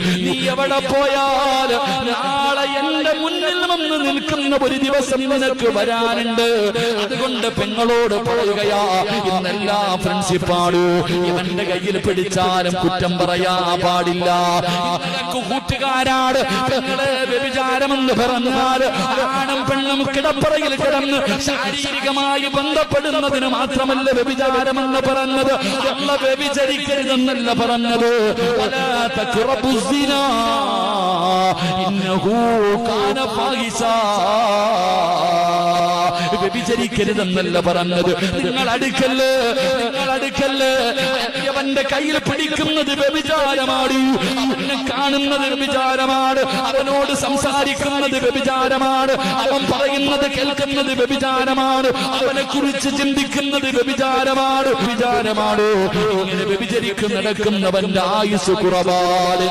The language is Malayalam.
നീ എവിടെ പോയാൽ നാളെ എന്റെ മുന്നിൽ വന്ന് നിൽക്കുന്ന ഒരു ദിവസം നിനക്ക് വരാനുണ്ട്. അതുകൊണ്ട് പെങ്ങളോട് പറയുകയാ, ഇന്നെല്ലാ ഫ്രണ്ട്ഷിപ്പാണ്. ഇവന്റെ കയ്യിൽ പിടിച്ചാലും കുറ്റം പറയാ പാടില്ല. കൂട്ടുകാരാണ് പെങ്ങളെ വ്യഭിചാരമെന്ന് പറഞ്ഞാൽ ആണും പെണ്ണും കിടപ്പറയിൽ കിടന്ന് ശാരീരികമായി ബന്ധപ്പെടുന്നതിന് മാത്രമല്ല വ്യഭിചാരമെന്ന് പറഞ്ഞത്. അല്ല വ്യഭിചരിക്കരുതെന്നല്ല പറഞ്ഞത്. വ്യഭിചരിക്കരുതെന്നല്ല പറഞ്ഞത്. നിങ്ങൾ അടുക്കല്ല്, നിങ്ങൾ അടുക്കല്ല്. അവന്റെ കയ്യിൽ പിടിക്കുന്നത് വ്യഭിചാരമാണ്. അവനെ കാണുന്നത് വ്യഭിചാരമാണ്. അവനോട് സംസാരിക്കുന്നത് വ്യഭിചാരമാണ്. അവൻ പറയുന്നത് കേൾക്കുന്നത് വ്യഭിചാരമാണ്. അവനെ കുറിച്ച് ചിന്തിക്കുന്നത് വ്യഭിചാരമാണ്. വ്യഭിചാരമാണ്. ഇങ്ങനെ വ്യഭിചരിക്കും നടക്കുന്നവന്റെ ആയുസ് കുറവാണ്.